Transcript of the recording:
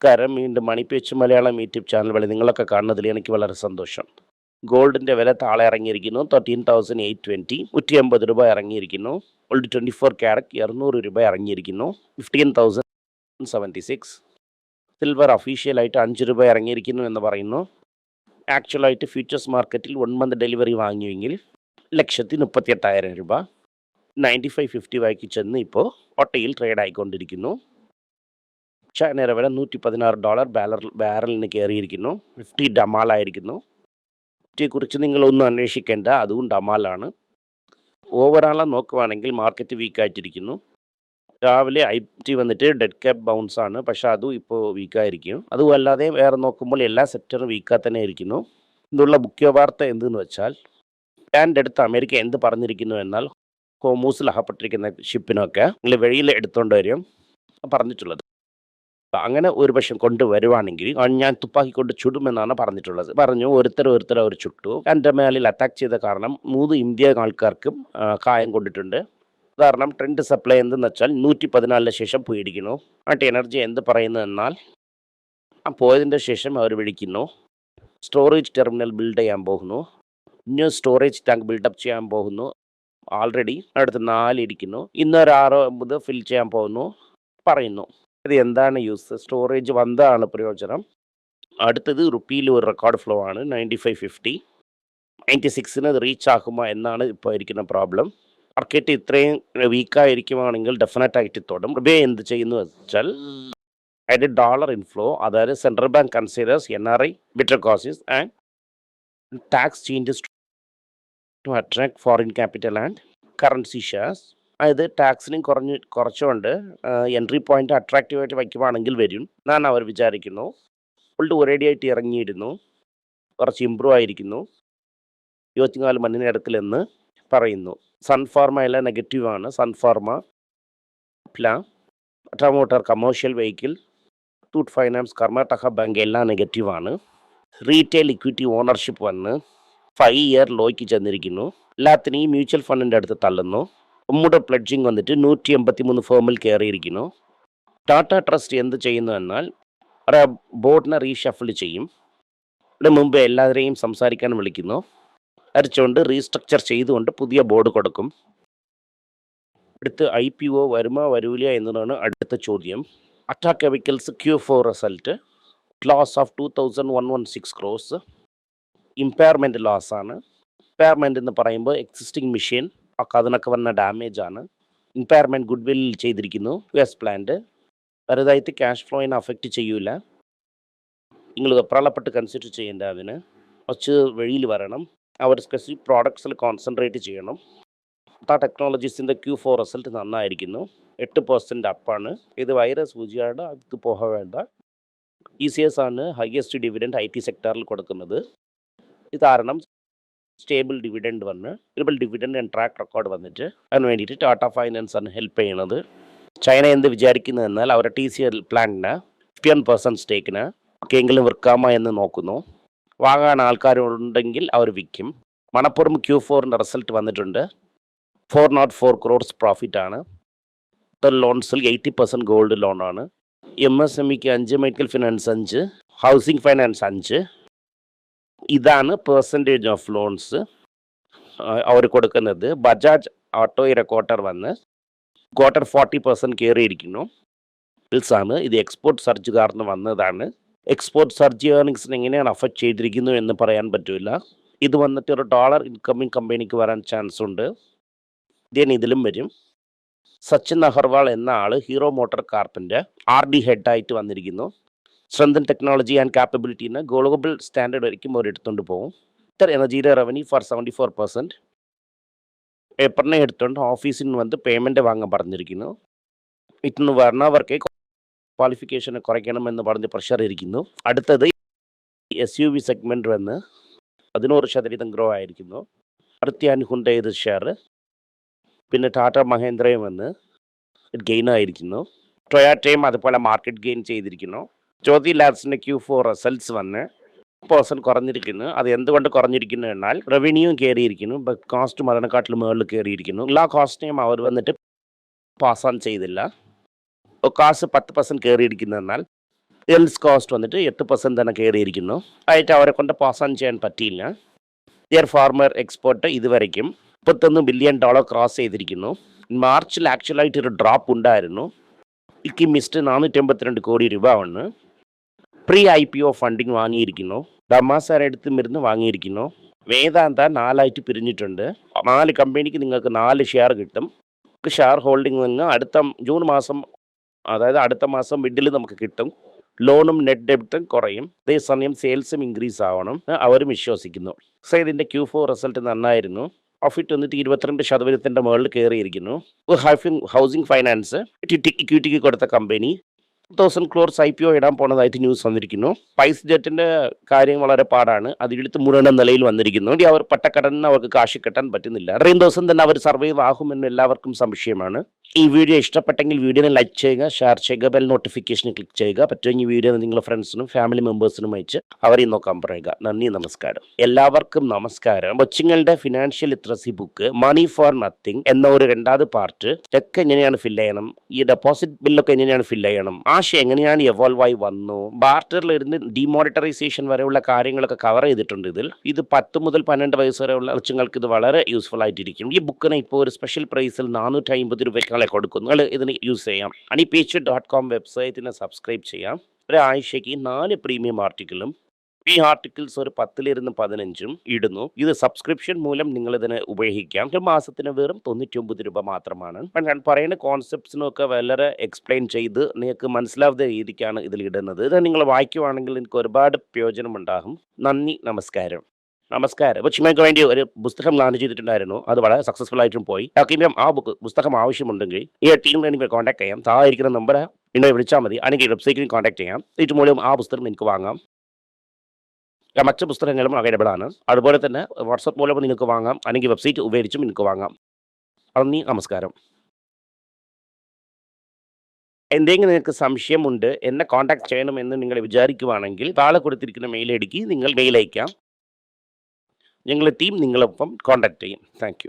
നമസ്കാരം. വീണ്ടും മണിപ്പേച്ച് Malayalam YouTube channel വഴി നിങ്ങളൊക്കെ കാണുന്നതിൽ എനിക്ക് വളരെ സന്തോഷം. ഗോൾഡിൻ്റെ വില താഴെ ഇറങ്ങിയിരിക്കുന്നു. 13,820 180 രൂപ ഇറങ്ങിയിരിക്കുന്നു. ഗോൾഡ് 24 ക്യാരറ്റ് 200 രൂപ ഇറങ്ങിയിരിക്കുന്നു. 15,076. സിൽവർ ഒഫീഷ്യലായിട്ട് 5 രൂപ ഇറങ്ങിയിരിക്കുന്നു എന്ന് പറയുന്നു. ആക്ച്വലായിട്ട് ഫ്യൂച്ചേഴ്സ് മാർക്കറ്റിൽ 1 മന്ത് ഡെലിവറി വാങ്ങിയെങ്കിൽ 1,38,000 രൂപ 95.50 വായിക്ക് ചെന്ന് ഇപ്പോൾ ഒട്ടയിൽ ട്രേഡ് ആയിക്കൊണ്ടിരിക്കുന്നു. ചൈനയുടെ വില $116 ബാരലിന് കയറിയിരിക്കുന്നു. 50 ഡമാലായിരിക്കുന്നു. കുറിച്ച് നിങ്ങളൊന്നും അന്വേഷിക്കേണ്ട, അതും ഡമാലാണ്. ഓവറാളെ നോക്കുവാണെങ്കിൽ മാർക്കറ്റ് വീക്കായിട്ടിരിക്കുന്നു. രാവിലെ ഐ.ടി വന്നിട്ട് ഡെഡ് ക്യാപ് ബൗൺസ് ആണ്, പക്ഷേ അതും ഇപ്പോൾ വീക്കായിരിക്കും. അതും അല്ലാതെ വേറെ നോക്കുമ്പോൾ എല്ലാ സെക്ടറും വീക്കായി തന്നെ ഇരിക്കുന്നു. ഇതുള്ള മുഖ്യ വാർത്ത എന്തെന്ന് വെച്ചാൽ, ഇറാൻ്റെ അടുത്ത് അമേരിക്ക എന്ത് പറഞ്ഞിരിക്കുന്നു എന്നാൽ, ഹോർമൂസിൽ അകപ്പെട്ടിരിക്കുന്ന ഷിപ്പിനൊക്കെ നിങ്ങൾ വെളിയിൽ എടുത്തുകൊണ്ട് വരും പറഞ്ഞിട്ടുള്ളത്. അങ്ങനെ ഒരു പക്ഷം കൊണ്ടുവരുവാണെങ്കിൽ ഞാൻ തുപ്പാക്കി കൊണ്ട് ചുടുമെന്നാണ് പറഞ്ഞിട്ടുള്ളത്. പറഞ്ഞു ഒരുത്തർ അവർ ചുട്ടു. എൻ്റെ മേലിൽ അറ്റാക്ക് ചെയ്ത കാരണം 3 ഇന്ത്യൻ ആൾക്കാർക്കും കായം കൊണ്ടിട്ടുണ്ട്. കാരണം ട്രെൻഡ് സപ്ലൈ എന്തെന്ന് വെച്ചാൽ 114 ശേഷം പോയിരിക്കുന്നു. ആയിട്ട് എനർജി എന്ത് പറയുന്നു എന്നാൽ, പോയതിൻ്റെ ശേഷം അവർ വിളിക്കുന്നു സ്റ്റോറേജ് ടെർമിനൽ ബിൽഡ് ചെയ്യാൻ പോകുന്നു. ന്യൂ സ്റ്റോറേജ് ടാങ്ക് ബിൽഡപ്പ് ചെയ്യാൻ പോകുന്നു. ആൾറെഡി അടുത്ത് 4 ഇരിക്കുന്നു. ഇന്നൊരു 6 ഫിൽ ചെയ്യാൻ പോകുന്നു പറയുന്നു. ഇത് എന്താണ് യൂസ്? സ്റ്റോറേജ് വന്നതാണ് പ്രയോജനം. അടുത്തത് റുപ്പിയിൽ ഒരു റെക്കോർഡ് ഫ്ലോ ആണ് 95.50. 96 അത് റീച്ച് ആകുമോ എന്നാണ് ഇപ്പോൾ ഇരിക്കുന്ന പ്രോബ്ലം. മാർക്കറ്റ് ഇത്രയും വീക്കായിരിക്കുവാണെങ്കിൽ ഡെഫിനറ്റായിട്ട് തൊടും. റുബേ എന്ത് ചെയ്യുന്നു വെച്ചാൽ, അതിൻ്റെ ഡോളർ ഇൻഫ്ലോ, അതായത് central bank considers NRI bitter causes and tax changes to attract foreign capital and currency shares. അതായത് ടാക്സിനും കുറച്ചുകൊണ്ട് എൻട്രി പോയിന്റ് അട്രാക്റ്റീവായിട്ട് വയ്ക്കുവാണെങ്കിൽ വരും എന്നാണ് അവർ വിചാരിക്കുന്നു. ഗോൾഡ് ഒരേടിയായിട്ട് ഇറങ്ങിയിരുന്നു, കുറച്ച് ഇമ്പ്രൂവ് ആയിരിക്കുന്നു 24 മണിനേരത്തിലെന്ന് പറയുന്നു. സൺഫാർമ എല്ലാം നെഗറ്റീവാണ്. Sun Pharma, Tata motor, commercial vehicle, Muthoot finance, Karnataka bank എല്ലാം നെഗറ്റീവാണ്. റീറ്റെയിൽ ഇക്വിറ്റി ഓണർഷിപ്പ് വന്ന് 5 ഇയർ ലോയ്ക്ക് ചെന്നിരിക്കുന്നു. എല്ലാത്തിനെയും മ്യൂച്വൽ ഫണ്ടിൻ്റെ അടുത്ത് തള്ളുന്നു. നമ്മുടെ പ്ലഡ്ജിങ് വന്നിട്ട് 183 ഫേമിൽ കയറിയിരിക്കുന്നു. ടാറ്റ ട്രസ്റ്റ് എന്ത് ചെയ്യുന്നു എന്നാൽ, ബോർഡിനെ റീഷഫിൾ ചെയ്യും. ഇതിന് മുമ്പ് എല്ലാവരെയും സംസാരിക്കാൻ വിളിക്കുന്നു. അരിച്ചുകൊണ്ട് റീസ്ട്രക്ചർ ചെയ്തുകൊണ്ട് പുതിയ ബോർഡ് കൊടുക്കും. അടുത്ത് IPO വരുമോ വരൂല എന്നതാണ് അടുത്ത ചോദ്യം. Tata chemicals Q4 result, loss of 2,116 crores. Impairment loss ആണ്. ഇമ്പയർമെൻറ്റ് എന്ന് പറയുമ്പോൾ എക്സിസ്റ്റിംഗ് മെഷീൻ അതിനൊക്കെ വന്ന ഡാമേജ് ആണ്. ഇമ്പയർമെൻറ്റ് ഗുഡ് വിൽ ചെയ്തിരിക്കുന്നു. US പ്ലാന്റ് വലുതായിട്ട് ക്യാഷ് ഫ്ലോയിനെ അഫക്റ്റ് ചെയ്യൂല. നിങ്ങൾ വെപ്രാളപ്പെട്ട് കൺസിഡർ ചെയ്യേണ്ട. അതിന് കുറച്ച് വെളിയിൽ വരണം. അവർ സ്പെസിഫിക് പ്രോഡക്ട്സിൽ കോൺസെൻട്രേറ്റ് ചെയ്യണം. ടാറ്റ ടെക്നോളജീസിൻ്റെ Q4 റിസൾട്ട് നന്നായിരിക്കുന്നു. 8% അപ്പാണ്. ഇത് വൈറസ് സൂചിയാണ്, അത് പോക വേണ്ട. TCS ആണ് ഹയസ്റ്റ് ഡിവിഡൻഡ് IT സെക്ടറിൽ കൊടുക്കുന്നത്. ഇത് കാരണം സ്റ്റേബിൾ ഡിവിഡൻഡ് വന്ന് stable dividend and track record വന്നിട്ട് അതിന് വേണ്ടിയിട്ട് ടാറ്റ ഫൈനാൻസ് ആണ് ഹെൽപ്പ് ചെയ്യുന്നത്. ചൈന എന്ത് വിചാരിക്കുന്നത് എന്നാൽ, അവരുടെ TCL പ്ലാന്റിന് 50% സ്റ്റേക്കിന് എങ്കിലും വിൽക്കാമോ എന്ന് നോക്കുന്നു. വാങ്ങാൻ ആൾക്കാരുണ്ടെങ്കിൽ അവർ വിൽക്കും. മണപ്പുറം Q4 റിസൾട്ട് വന്നിട്ടുണ്ട്. 404 crores പ്രോഫിറ്റ് ആണ്. ലോൺസിൽ 80% ഗോൾഡ് ലോണാണ്. MSMEക്ക് 5, മൈക്രോ ഫിനാൻസ് 5, ഹൗസിംഗ് ഫൈനാൻസ് 5. ഇതാണ് പെർസെൻറ്റേജ് ഓഫ് ലോൺസ് അവർ കൊടുക്കുന്നത്. ബജാജ് ഓട്ടോയുടെ ക്വാർട്ടർ വന്ന് 40% കയറിയിരിക്കുന്നു. ആണ് ഇത് എക്സ്പോർട്ട് സർജ് കാരണം വന്നതാണ്. എക്സ്പോർട്ട് സർജ് ഏർണിങ്സിന് എങ്ങനെയാണ് അഫക്റ്റ് ചെയ്തിരിക്കുന്നു എന്ന് പറയാൻ പറ്റില്ല. ഇത് വന്നിട്ട് ഒരു ഡോളർ ഇൻകമിങ് കമ്പനിക്ക് വരാൻ ചാൻസ് ഉണ്ട്. ഇതിലും വരും. സച്ചിൻ അഗർവാൾ എന്ന ആൾ ഹീറോ മോട്ടോർ കാർപ്പിൻ്റെ RD ഹെഡായിട്ട് വന്നിരിക്കുന്നു. സ്ട്രെങ്തൻ ടെക്നോളജി ആൻഡ് കാപ്പബിലിറ്റിന്ന് ഗ്ലോബൽ സ്റ്റാൻഡേർഡ് വരയ്ക്കും അവർ എടുത്തുകൊണ്ട് പോകും. എനർജിയുടെ റവന്യൂ ഫോർ 74%. പേപ്പറിനെ എടുത്തുകൊണ്ട് ഓഫീസിൽ നിന്ന് വന്ന് പേയ്മെൻറ്റ് വാങ്ങാൻ പറഞ്ഞിരിക്കുന്നു. ഇന്ന് വരണവർക്ക് ക്വാളിഫിക്കേഷനെ കുറയ്ക്കണമെന്ന് പറഞ്ഞ് പ്രഷർ ഇരിക്കുന്നു. അടുത്തത് SUV സെഗ്മെൻറ്റ് വന്ന് 11% ഗ്രോ ആയിരിക്കുന്നു. അടുത്ത ഹുണ്ടായി ഷെയർ, പിന്നെ ടാറ്റ മഹേന്ദ്രയും വന്ന് ഗെയിൻ ആയിരിക്കുന്നു. ടൊയാറ്റയും അതുപോലെ മാർക്കറ്റ് ഗെയിൻ ചെയ്തിരിക്കുന്നു. ജ്യോതി ലാബ്സിൻ്റെ Q4 റിസൾട്ട്സ് വന്ന് % കുറഞ്ഞിരിക്കുന്നു. അത് എന്തുകൊണ്ട് കുറഞ്ഞിരിക്കുന്നു എന്നാൽ, റവന്യൂ കയറിയിരിക്കുന്നു, ബട്ട് കോസ്റ്റ് അതിനെക്കാട്ടിലും മുകളിൽ കയറിയിരിക്കുന്നു. എല്ലാ കോസ്റ്റിനെയും അവർ വന്നിട്ട് പാസ് ഓൺ ചെയ്തില്ല. കാശ് 10% കയറിയിരിക്കുന്നു. എന്നാൽ സെയിൽസ് കോസ്റ്റ് വന്നിട്ട് 8% തന്നെ കയറിയിരിക്കുന്നു. ആയിട്ട് അവരെ കൊണ്ട് പാസ് ഓൺ ചെയ്യാൻ പറ്റിയില്ല. ദിയർ ഫാർമർ എക്സ്പോർട്ട് ഇതുവരയ്ക്കും $31 ബില്യൺ ക്രോസ് ചെയ്തിരിക്കുന്നു. മാർച്ചിൽ ആക്ച്വലായിട്ട് ഒരു ഡ്രോപ്പ് ഉണ്ടായിരുന്നു. ഇക്ക് മിസ്റ്റ് 482 കോടി രൂപ വന്ന് പ്രീ IPO ഫണ്ടിങ് വാങ്ങിയിരിക്കുന്നു. ദമാസാർ അടുത്തുമിരുന്ന് വാങ്ങിയിരിക്കുന്നു. വേദാന്ത 4 പിരിഞ്ഞിട്ടുണ്ട്. 4 കമ്പനിക്ക് നിങ്ങൾക്ക് 4 ഷെയർ കിട്ടും. ഷെയർ ഹോൾഡിംഗ് നിന്ന് ജൂൺ മാസം, അതായത് അടുത്ത മാസം മിഡിൽ നമുക്ക് കിട്ടും. ലോണും നെറ്റ് ഡെപ്റ്റും കുറയും. അതേസമയം സെയിൽസും ഇൻക്രീസ് ആവണം അവരും വിശ്വസിക്കുന്നു. ഇതിൻ്റെ Q4 റിസൾട്ട് നന്നായിരുന്നു. പ്രോഫിറ്റ് വന്നിട്ട് 22% മുകളിൽ കയറിയിരിക്കുന്നു. ഹൗസിംഗ് ഫൈനാൻസ് ഇക്വിറ്റിക്ക് കൊടുത്ത കമ്പനി 1000 crores IPO ഇടാൻ പോണതായിട്ട് ന്യൂസ് വന്നിരിക്കുന്നു. സ്പൈസ് ജെറ്റിൻ്റെ കാര്യം വളരെ പാടാണ്. അതിലെടുത്ത് മുഴുവൻ നിലയിൽ വന്നിരിക്കുന്നു. അവർ പട്ടക്കടന്ന് അവർക്ക് കാശ് കിട്ടാൻ പറ്റുന്നില്ല. ഇത്രയും ദിവസം തന്നെ അവർ സർവൈവ് ആകുമെന്ന് എല്ലാവർക്കും സംശയമാണ്. ഈ വീഡിയോ ഇഷ്ടപ്പെട്ടെങ്കിൽ വീഡിയോനെ ലൈക്ക് ചെയ്യുക, ഷെയർ ചെയ്യുക, ബെൽ നോട്ടിഫിക്കേഷൻ ക്ലിക്ക് ചെയ്യുക. പറ്റുമെങ്കിൽ വീഡിയോ നിങ്ങളുടെ ഫ്രണ്ട്സിനും ഫാമിലി മെമ്പേഴ്സിനും അയച്ച് അവരെയും നോക്കാൻ പറയുക. നന്ദി, നമസ്കാരം. എല്ലാവർക്കും നമസ്കാരം. കൊച്ചുങ്ങളുടെ financial literacy book money for nothing എന്ന ഒരു 2ാമത് പാർട്ട്, ചെക്ക് എങ്ങനെയാണ് ഫില്ല് ചെയ്യണം, ഈ ഡെപ്പോസിറ്റ് ബില്ലൊക്കെ എങ്ങനെയാണ് ഫില്ല് ചെയ്യണം, ആശയം എങ്ങനെയാണ് എവോൾവ് ആയി വന്നു, ബാർട്ടറിലിരുന്ന് ഡിമോണിറ്ററൈസേഷൻ വരെയുള്ള കാര്യങ്ങളൊക്കെ കവർ ചെയ്തിട്ടുണ്ട്. ഇത് 10 മുതൽ 12 വയസ്സ് വരെയുള്ള കൊച്ചുങ്ങൾക്ക് ഇത് വളരെ യൂസ്ഫുൾ ആയിട്ടിരിക്കും. ഈ ബുക്കിന് ഇപ്പോൾ ഒരു സ്പെഷ്യൽ പ്രൈസിൽ 450 രൂപയ്ക്ക് കൊടുക്കുന്നു. നിങ്ങൾ ഇതിന് യൂസ് ചെയ്യാം. honeypage.com വെബ്സൈറ്റിനെ സബ്സ്ക്രൈബ് ചെയ്യാം. ഒരാഴ്ചയ്ക്ക് 4 പ്രീമിയം ആർട്ടിക്കിളും ഈ ആർട്ടിക്കിൾസ് ഒരു 10 - 15 ഇടുന്നു. ഇത് സബ്സ്ക്രിപ്ഷൻ മൂലം നിങ്ങൾ ഇതിനെ ഉപയോഗിക്കാം. ഒരു മാസത്തിന് വെറും 99 രൂപ മാത്രമാണ്. ഞാൻ പറയുന്ന കോൺസെപ്റ്റ്സിനൊക്കെ വളരെ എക്സ്പ്ലെയിൻ ചെയ്ത് നിങ്ങൾക്ക് മനസ്സിലാവുന്ന രീതിക്കാണ് ഇതിൽ ഇടുന്നത്. ഇത് നിങ്ങൾ വായിക്കുവാണെങ്കിൽ എനിക്ക് ഒരുപാട് പ്രയോജനം ഉണ്ടാകും. നന്ദി, നമസ്കാരം. കൊച്ചുമേക്ക് വേണ്ടി ഒരു പുസ്തകം ലോഞ്ച് ചെയ്തിട്ടുണ്ടായിരുന്നു. അത് വളരെ സക്സസ്ഫുൾ ആയിട്ടും പോയി. ആർക്കെങ്കിലും ആ പുസ്തകം ആവശ്യമുണ്ടെങ്കിൽ ഈ ടീമിൽ എനിക്ക് കോൺടാക്ട് ചെയ്യാം. താഴെ ഇരിക്കുന്ന നമ്പർ എന്നെ വിളിച്ചാൽ മതി. അല്ലെങ്കിൽ വെബ്സൈറ്റിൽ കോൺടാക്ട് ചെയ്യാം. ഇത് മൂലം ആ പുസ്തകം എനിക്ക് വാങ്ങാം. മറ്റ് പുസ്തകങ്ങളും അവൈലബിൾ ആണ്. അതുപോലെ തന്നെ വാട്സപ്പ് മൂലം നിങ്ങൾക്ക് വാങ്ങാം. അല്ലെങ്കിൽ വെബ്സൈറ്റ് ഉപയോഗിച്ചും നിങ്ങൾക്ക് വാങ്ങാം. നന്ദി, നമസ്കാരം. എന്തെങ്കിലും നിങ്ങൾക്ക് സംശയമുണ്ട്, എന്നെ കോൺടാക്ട് ചെയ്യണമെന്ന് നിങ്ങൾ വിചാരിക്കുവാണെങ്കിൽ താഴെ കൊടുത്തിരിക്കുന്ന മെയിൽ ഐഡിക്ക് നിങ്ങൾ മെയിൽ അയക്കാം. ഞങ്ങളുടെ ടീം നിങ്ങളൊപ്പം കോൺടാക്ട് ചെയ്യും. Thank you.